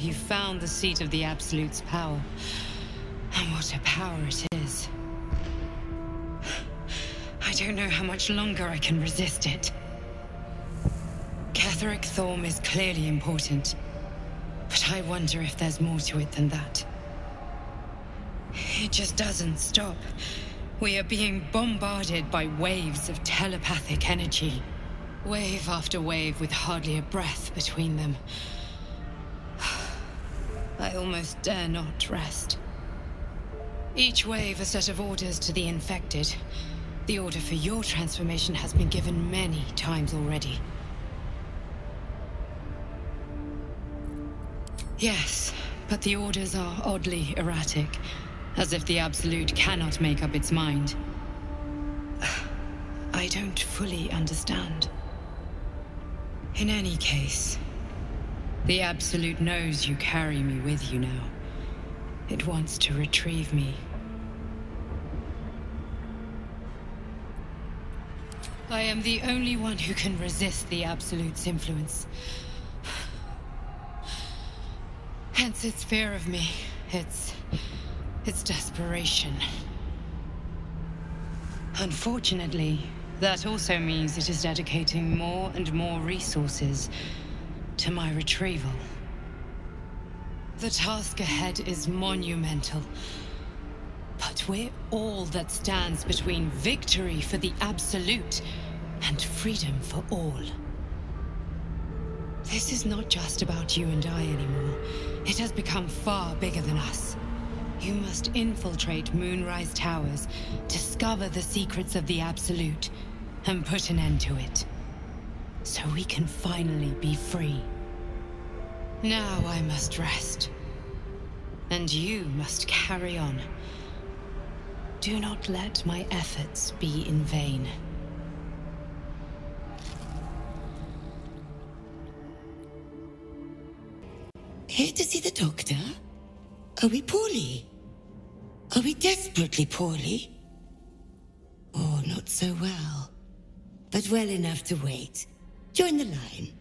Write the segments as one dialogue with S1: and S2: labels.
S1: you found the seat of the Absolute's power. And what a power it is. I don't know how much longer I can resist it. Ketheric Thorm is clearly important, but I wonder if there's more to it than that. It just doesn't stop. We are being bombarded by waves of telepathic energy. Wave after wave with hardly a breath between them. I almost dare not rest. Each wave a set of orders to the infected. The order for your transformation has been given many times already. Yes, but the orders are oddly erratic, as if the Absolute cannot make up its mind. I don't fully understand. In any case, the Absolute knows you carry me with you now. It wants to retrieve me. I am the only one who can resist the Absolute's influence. Hence its fear of me, its desperation. Unfortunately, that also means it is dedicating more and more resources to my retrieval. The task ahead is monumental, but we're all that stands between victory for the Absolute and freedom for all. This is not just about you and I anymore. It has become far bigger than us. You must infiltrate Moonrise Towers, discover the secrets of the Absolute, and put an end to it. So we can finally be free. Now I must rest. And you must carry on. Do not let my efforts be in vain.
S2: Here to see the doctor? Are we poorly? Are we desperately poorly? Oh, not so well. But well enough to wait. Join the line,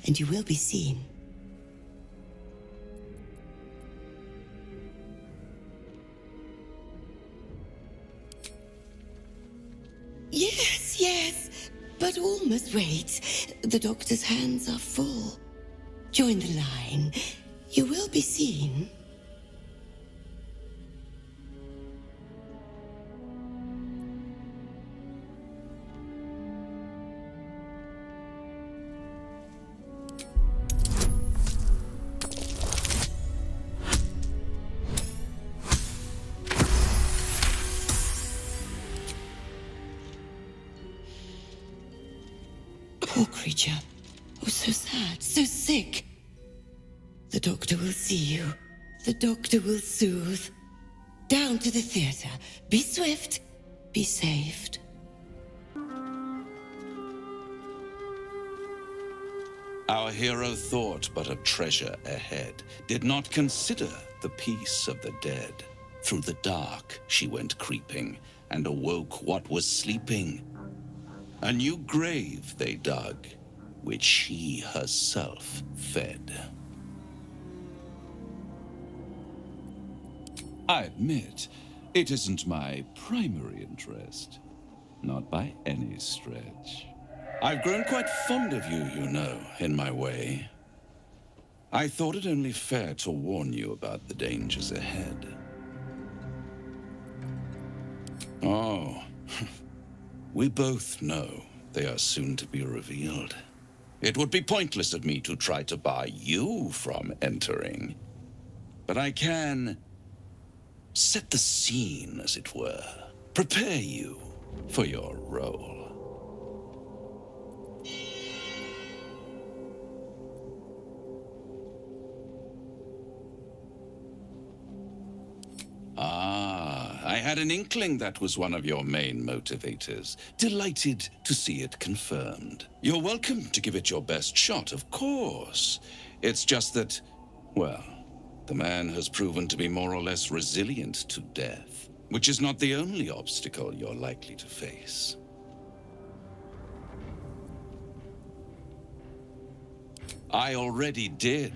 S2: and you will be seen. Yes, yes, but all must wait. The doctor's hands are full. Join the line. You will be seen. Poor creature. Oh, so sad, so sick. The doctor will see you. The doctor will soothe. Down to the theater. Be swift. Be saved.
S3: Our hero thought but a treasure ahead, did not consider the peace of the dead. Through the dark she went creeping, and awoke what was sleeping. A new grave they dug, which she herself fed. I admit, it isn't my primary interest. Not by any stretch. I've grown quite fond of you, you know, in my way. I thought it only fair to warn you about the dangers ahead. Oh, we both know they are soon to be revealed. It would be pointless of me to try to bar you from entering. But I can set the scene, as it were. Prepare you for your role. Ah, I had an inkling that was one of your main motivators. Delighted to see it confirmed. You're welcome to give it your best shot, of course. It's just that, well, the man has proven to be more or less resilient to death, which is not the only obstacle you're likely to face. I already did,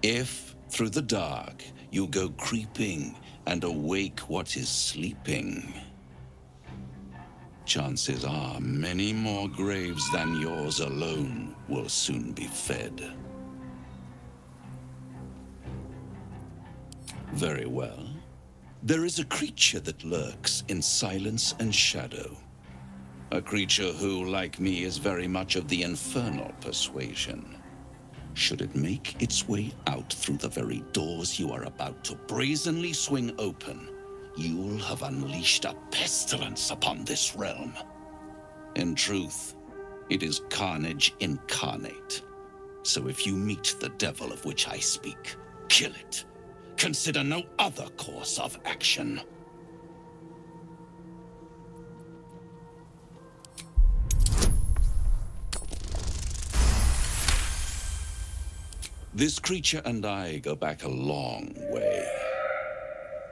S3: if Through the dark, you go creeping and awake what is sleeping. Chances are many more graves than yours alone will soon be fed. Very well. There is a creature that lurks in silence and shadow. A creature who, like me, is very much of the infernal persuasion. Should it make its way out through the very doors you are about to brazenly swing open, you'll have unleashed a pestilence upon this realm. In truth, it is carnage incarnate. So if you meet the devil of which I speak, kill it. Consider no other course of action. This creature and I go back a long way.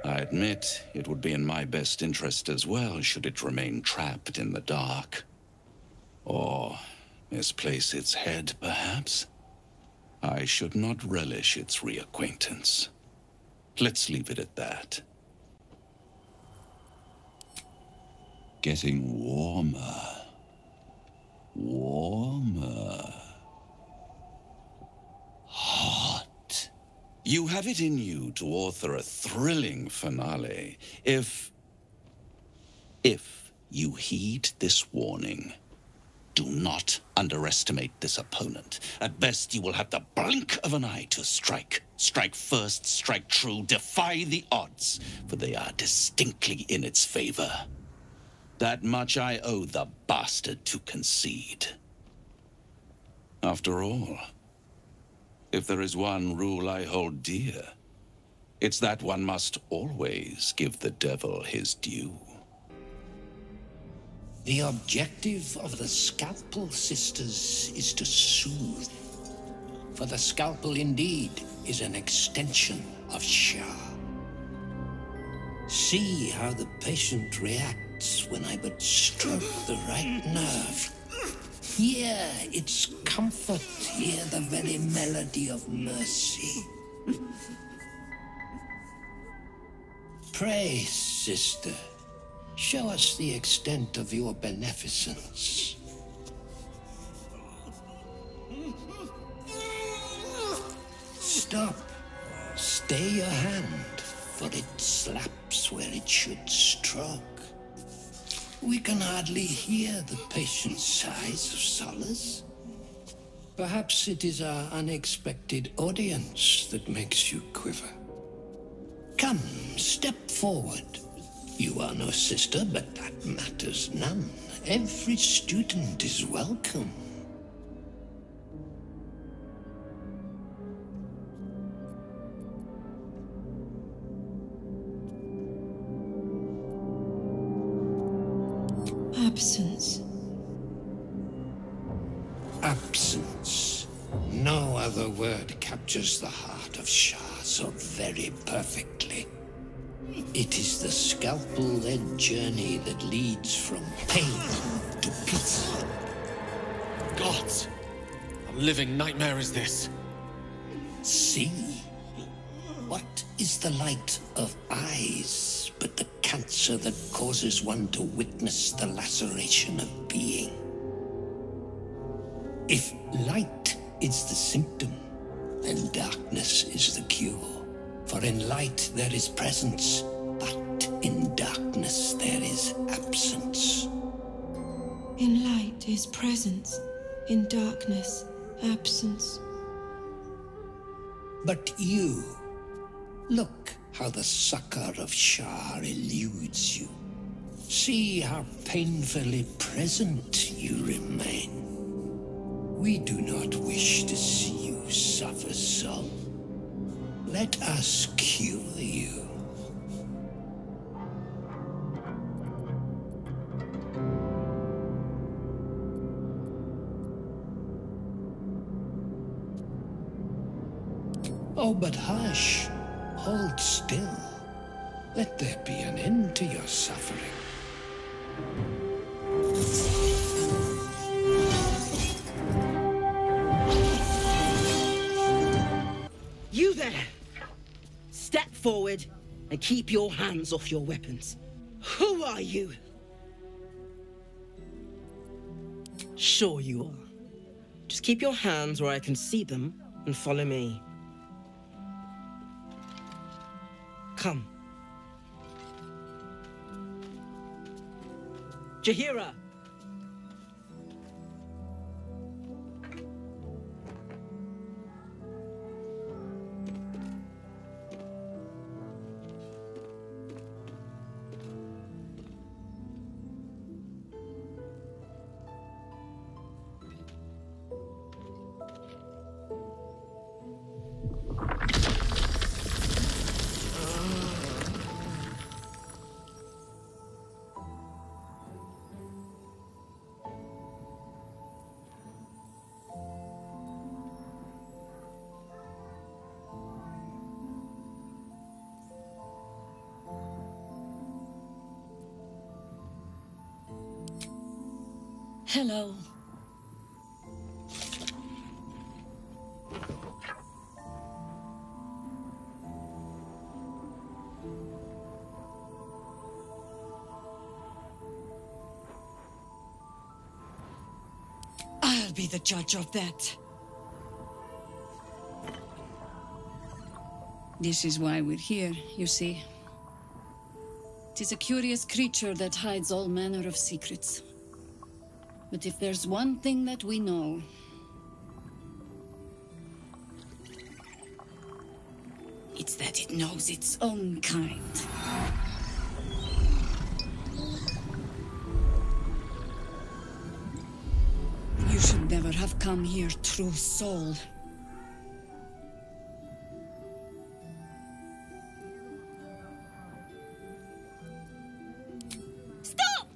S3: I admit it would be in my best interest as well should it remain trapped in the dark. Or misplace its head, perhaps? I should not relish its reacquaintance. Let's leave it at that. Getting warmer. Warmer. Hot. You have it in you to author a thrilling finale if you heed this warning. Do not underestimate this opponent. At best, you will have the blink of an eye to strike. Strike first, strike true, defy the odds, for they are distinctly in its favor. That much I owe the bastard to concede. After all, if there is one rule I hold dear, it's that one must always give the devil his due.
S4: The objective of the Scalpel Sisters is to soothe. For the scalpel indeed is an extension of Shah. See how the patient reacts when I but stroke the right nerve. Hear its comfort, hear the very melody of mercy. Pray, sister, show us the extent of your beneficence. Stop. Stay your hand, for it slaps where it should stroke. We can hardly hear the patient's sighs of solace. Perhaps it is our unexpected audience that makes you quiver. Come, step forward. You are no sister, but that matters none. Every student is welcome.
S1: Absence.
S4: Absence. No other word captures the heart of Shah so very perfectly. It is the scalpel-led journey that leads from pain to peace.
S5: Gods! A living nightmare is this.
S4: See? What is the light of eyes but the cancer that causes one to witness the laceration of being? If light is the symptom, then darkness is the cure. For in light there is presence, but in darkness there is absence.
S6: In light is presence, in darkness, absence.
S4: But you, look how the succor of Shah eludes you. See how painfully present you remain. We do not wish to see you suffer so. Let us cure you. Oh, but hush. Hold still. Let there be an end to your suffering.
S7: You there! step forward and keep your hands off your weapons. Who are you? Sure you are. Just keep your hands where I can see them and follow me. Come. Jaheira!
S8: Hello.
S1: I'll be the judge of that.
S8: This is why we're here, you see. It is a curious creature that hides all manner of secrets. But if there's one thing that we know... it's that it knows its own kind. You should never have come here, true soul.
S9: Stop!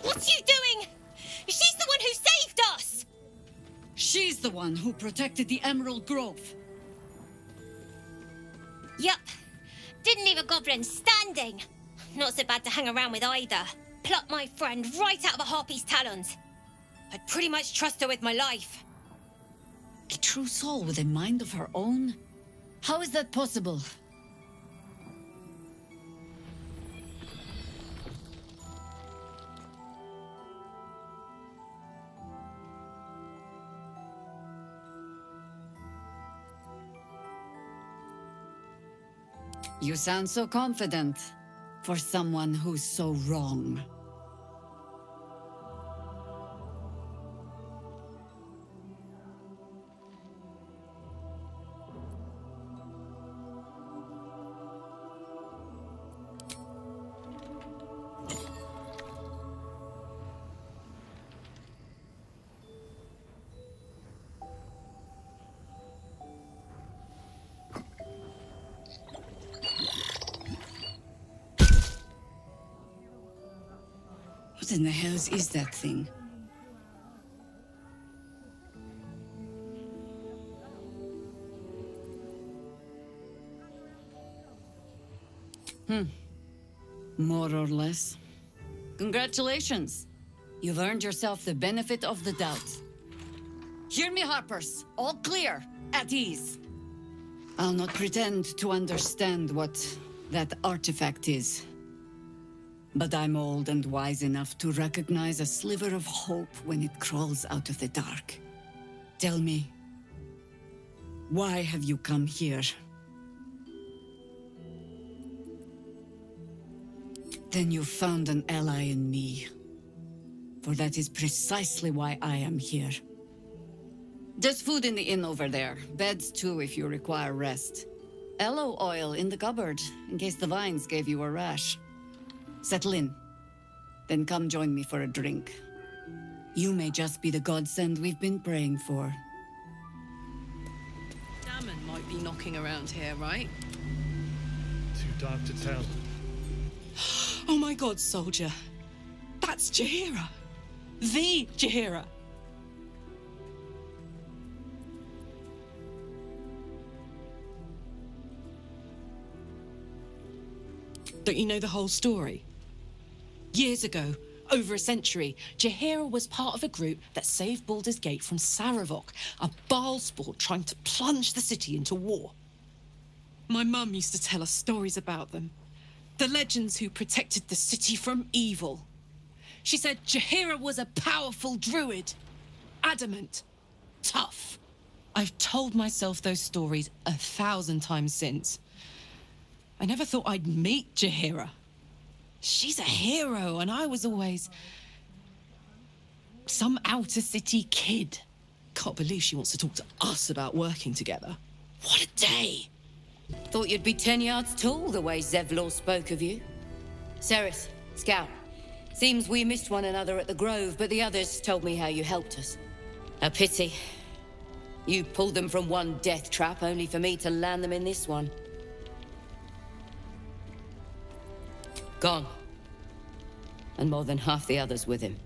S9: What's you doing? She's the one who saved us!
S8: She's the one who protected the Emerald Grove.
S9: Yup. Didn't leave a goblin standing. Not so bad to hang around with either. Plucked my friend right out of a harpy's talons. I'd pretty much trust her with my life.
S8: A true soul with a mind of her own? How is that possible? You sound so confident for someone who's so wrong. What in the hells is that thing? More or less. Congratulations. You've earned yourself the benefit of the doubt. Hear me, Harpers. All clear. At ease. I'll not pretend to understand what that artifact is. But I'm old and wise enough to recognize a sliver of hope when it crawls out of the dark. Tell me, why have you come here? Then you found an ally in me. For that is precisely why I am here. There's food in the inn over there. Beds too if you require rest. Aloe oil in the cupboard, in case the vines gave you a rash. Settle in. Then come join me for a drink. You may just be the godsend we've been praying for.
S10: Damon might be knocking around here, right?
S11: Too dark to tell.
S6: Oh my god, soldier. That's Jaheira. The Jaheira. Don't you know the whole story? Years ago, over a century, Jaheira was part of a group that saved Baldur's Gate from Sarevok, a Baalsport trying to plunge the city into war. My mum used to tell us stories about them. The legends who protected the city from evil. She said Jaheira was a powerful druid. Adamant. Tough. I've told myself those stories 1,000 times since. I never thought I'd meet Jaheira. She's a hero, and I was always... some outer city kid. Can't believe she wants to talk to us about working together. What a day!
S8: Thought you'd be 10 yards tall the way Zevlor spoke of you. Cerys, Scout. Seems we missed one another at the Grove, but the others told me how you helped us. A pity. You pulled them from one death trap, only for me to land them in this one. Gone. And more than half the others with him.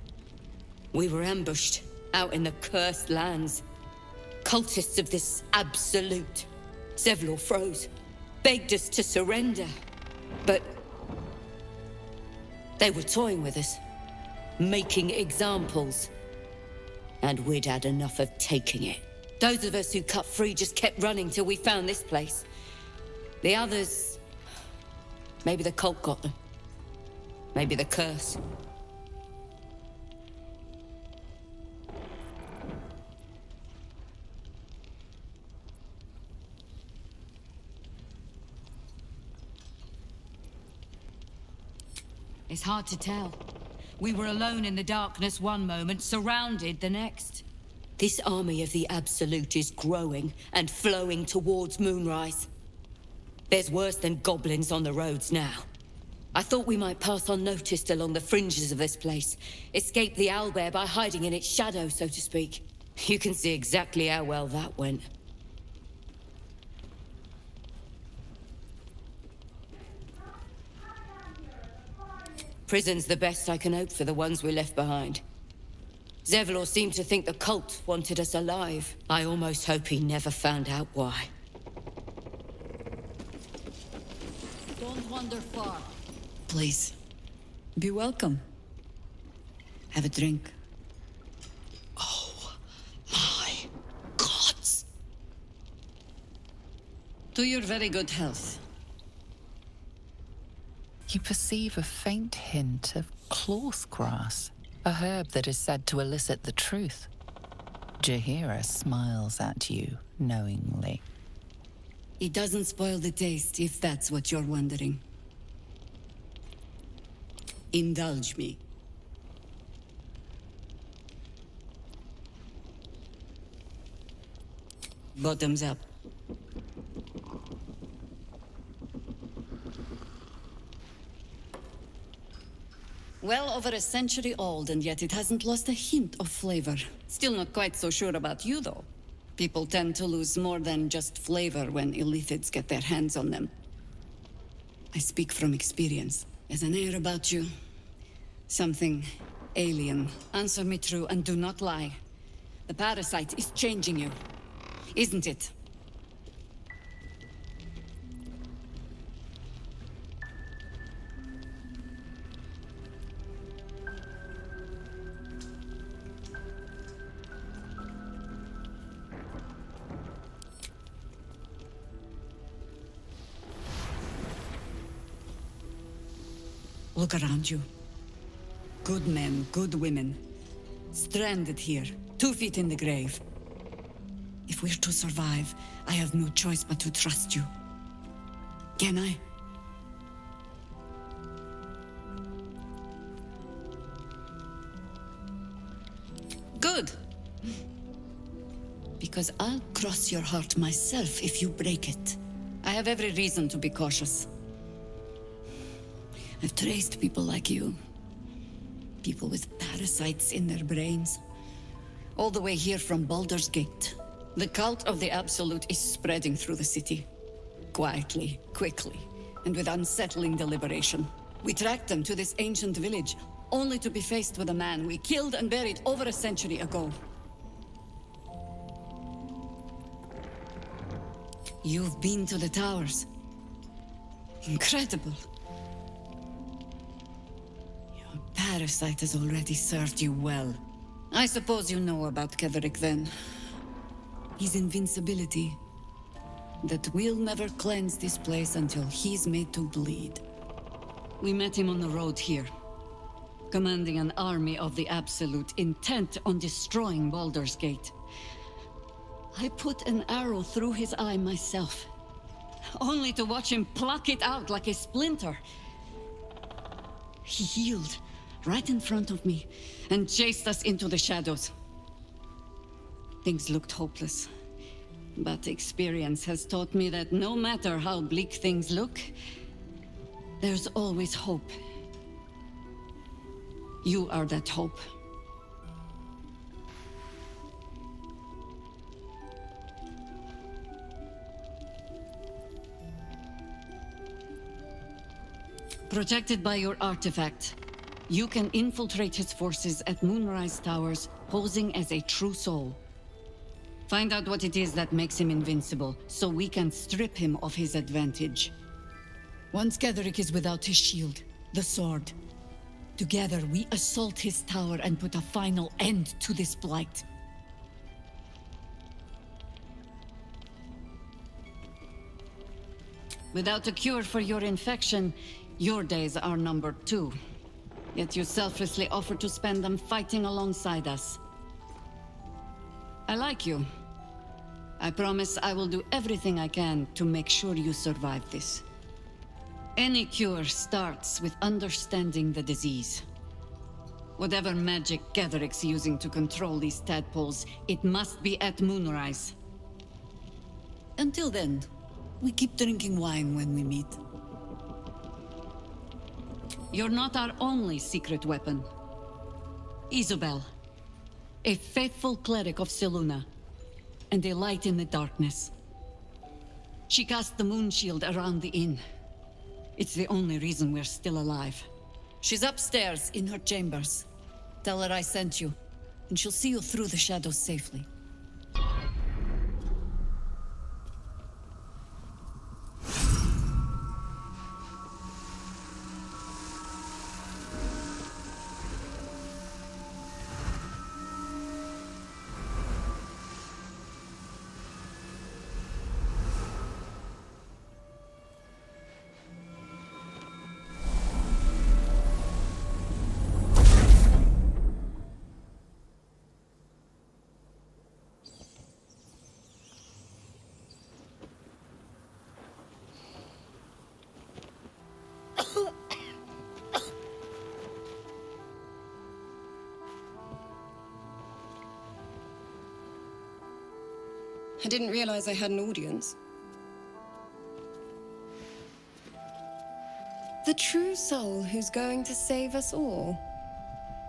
S8: We were ambushed, out in the cursed lands. Cultists of this absolute. Zevlor froze, begged us to surrender. But... they were toying with us. Making examples. And we'd had enough of taking it. Those of us who cut free just kept running till we found this place. The others... maybe the cult got them. Maybe the curse. It's hard to tell. We were alone in the darkness one moment, surrounded the next. This army of the Absolute is growing and flowing towards Moonrise. There's worse than goblins on the roads now. I thought we might pass unnoticed along the fringes of this place. Escape the owlbear by hiding in its shadow, so to speak. You can see exactly how well that went. Prison's the best I can hope for the ones we left behind. Zevlor seemed to think the cult wanted us alive. I almost hope he never found out why. Don't wander far.
S12: Please. Be welcome. Have a drink.
S6: Oh, my gods!
S12: To your very good health.
S13: You perceive a faint hint of cloth grass, a herb that is said to elicit the truth. Jaheira smiles at you knowingly.
S12: It doesn't spoil the taste, if that's what you're wondering. Indulge me. Bottoms up. Well over a century old, and yet it hasn't lost a hint of flavor. Still not quite so sure about you, though. People tend to lose more than just flavor when illithids get their hands on them. I speak from experience. There's an air about you. Something alien. Answer me true and do not lie. The parasite is changing you, isn't it? Look around you. Good men, good women. Stranded here, 2 feet in the grave. If we're to survive, I have no choice but to trust you. Can I? Good. Because I'll cross your heart myself if you break it. I have every reason to be cautious. I've traced people like you. People with parasites in their brains. All the way here from Baldur's Gate. The cult of the Absolute is spreading through the city. Quietly, quickly, and with unsettling deliberation. We tracked them to this ancient village, only to be faced with a man we killed and buried over a century ago. You've been to the towers. Incredible. Your parasite has already served you well. I suppose you know about Ketheric then. His invincibility. that we'll never cleanse this place until he's made to bleed. We met him on the road here, commanding an army of the Absolute, intent on destroying Baldur's Gate. I put an arrow through his eye myself, only to watch him pluck it out like a splinter. He healed right in front of me and chased us into the shadows. Things looked hopeless, but experience has taught me that no matter how bleak things look, there's always hope. You are that hope. Protected by your artifact, you can infiltrate his forces at Moonrise Towers, posing as a true soul. Find out what it is that makes him invincible, so we can strip him of his advantage. Once Ketheric is without his shield, the sword, together we assault his tower and put a final end to this blight. Without a cure for your infection, your days are numbered too. Yet you selflessly offer to spend them fighting alongside us. I like you. I promise I will do everything I can to make sure you survive this. Any cure starts with understanding the disease. Whatever magic Ketheric's using to control these tadpoles, it must be at Moonrise. Until then, we keep drinking wine when we meet. You're not our only secret weapon. Isobel, a faithful cleric of Selûne, and a light in the darkness. She cast the moon shield around the inn. It's the only reason we're still alive. She's upstairs in her chambers. Tell her I sent you, and she'll see you through the shadows safely.
S14: I didn't realize I had an audience. The true soul who's going to save us all.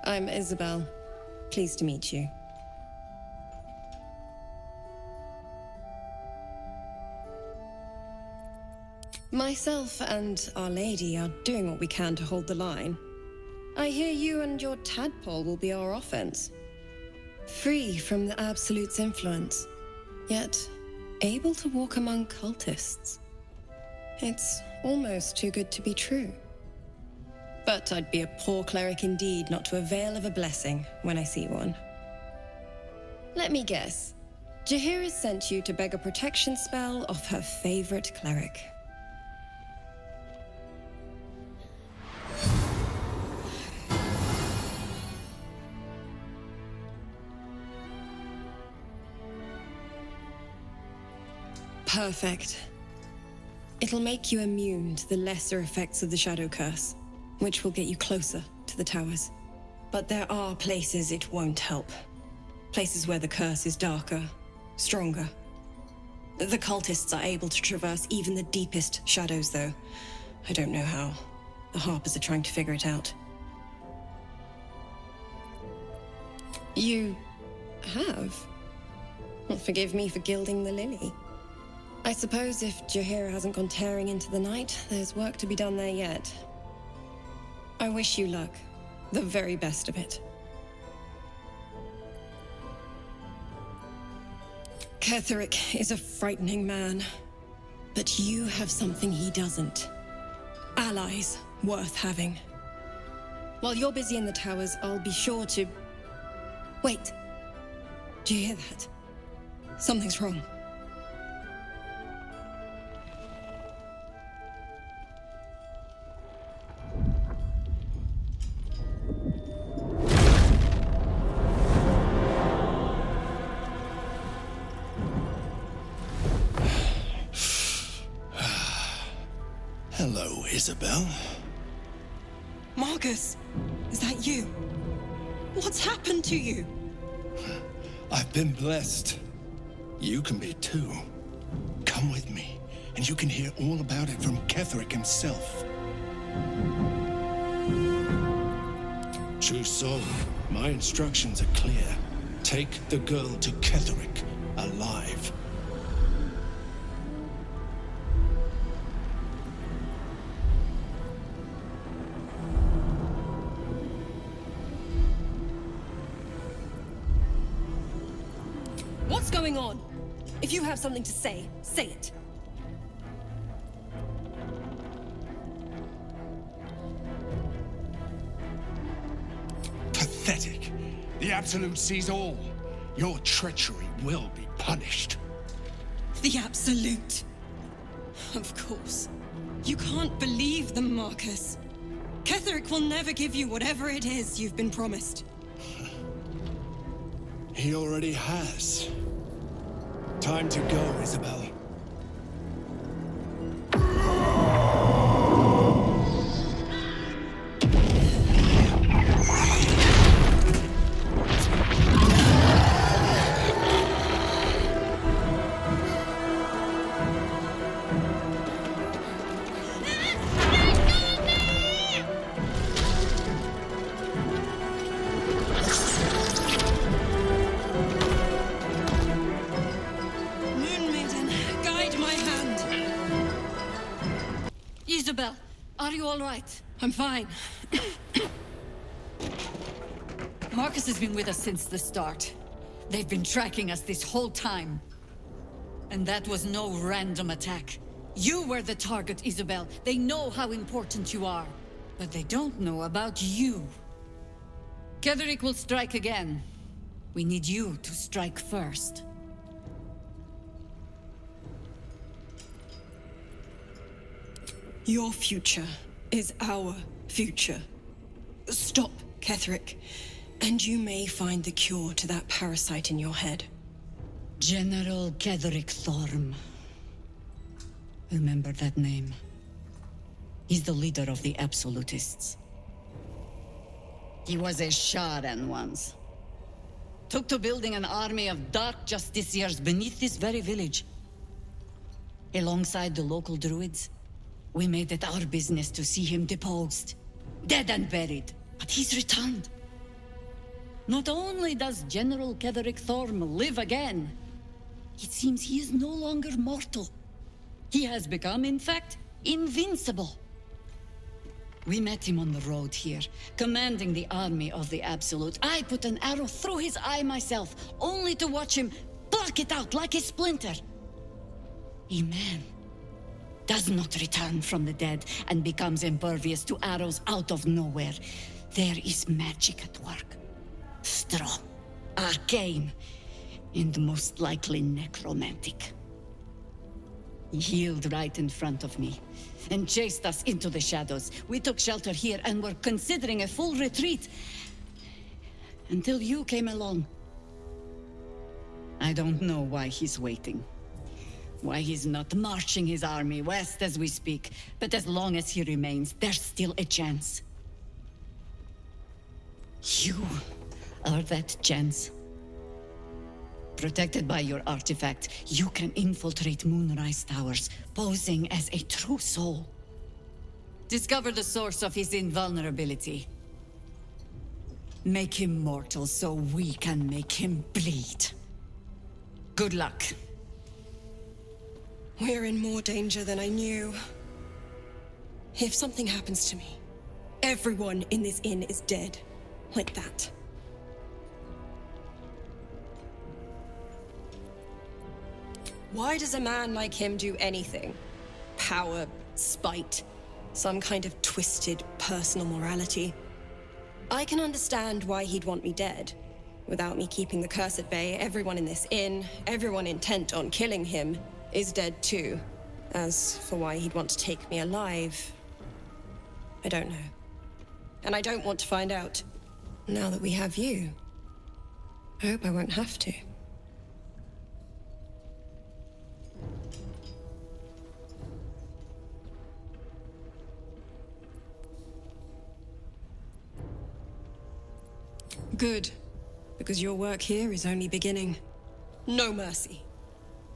S14: I'm Isabel. Pleased to meet you. Myself and Our Lady are doing what we can to hold the line. I hear you and your tadpole will be our offense. Free from the Absolute's influence, yet able to walk among cultists. It's almost too good to be true. But I'd be a poor cleric indeed not to avail of a blessing when I see one. Let me guess. Jaheira sent you to beg a protection spell off her favorite cleric. Perfect. It'll make you immune to the lesser effects of the Shadow Curse, which will get you closer to the towers. But there are places it won't help. Places where the curse is darker, stronger. The cultists are able to traverse even the deepest shadows, though. I don't know how. The Harpers are trying to figure it out. You have? Well, forgive me for gilding the lily. I suppose if Jaheira hasn't gone tearing into the night, there's work to be done there yet. I wish you luck. The very best of it. Ketheric is a frightening man, but you have something he doesn't. Allies worth having. While you're busy in the towers, I'll be sure to... Wait. Do you hear that? Something's wrong.
S4: Hello, Isabel.
S14: Marcus, is that you? What's happened to you?
S4: I've been blessed. You can be too. Come with me, and you can hear all about it from Ketheric himself. True soul, my instructions are clear. Take the girl to Ketheric, alive.
S14: What's going on? If you have something to say, say it.
S4: Pathetic. The Absolute sees all. Your treachery will be punished.
S14: The Absolute. Of course. You can't believe them, Marcus. Ketheric will never give you whatever it is you've been promised.
S4: He already has. Time to go, Isabel.
S8: Isabel, are you all right?
S14: I'm fine.
S8: Marcus has been with us since the start. They've been tracking us this whole time. And that was no random attack. You were the target, Isabel. They know how important you are. But they don't know about you. Ketheric will strike again. We need you to strike first.
S14: Your future is our future. Stop, Ketheric, and you may find the cure to that parasite in your head.
S8: General Ketheric Thorm. Remember that name. He's the leader of the Absolutists. He was a Sharan once. Took to building an army of dark justiciars beneath this very village. Alongside the local druids, we made it our business to see him deposed, dead and buried, but he's returned. Not only does General Ketheric Thorm live again, it seems he is no longer mortal. He has become, in fact, invincible. We met him on the road here, commanding the army of the Absolute. I put an arrow through his eye myself, only to watch him pluck it out like a splinter. A man does not return from the dead and becomes impervious to arrows out of nowhere. There is magic at work. Strong, arcane, and most likely necromantic. He healed right in front of me and chased us into the shadows. We took shelter here and were considering a full retreat until you came along. I don't know why he's waiting. Why he's not marching his army west as we speak, but as long as he remains, there's still a chance. You are that chance. Protected by your artifact, you can infiltrate Moonrise Towers, posing as a true soul. Discover the source of his invulnerability. Make him mortal so we can make him bleed. Good luck.
S14: We're in more danger than I knew. If something happens to me, everyone in this inn is dead. Like that. Why does a man like him do anything? Power, spite, some kind of twisted personal morality. I can understand why he'd want me dead. Without me keeping the curse at bay, everyone in this inn, everyone intent on killing him, is dead too. As for why he'd want to take me alive, I don't know. And I don't want to find out. Now that we have you, I hope I won't have to. Good. Because your work here is only beginning. No mercy.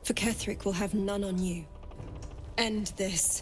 S14: For Ketheric will have none on you. End this.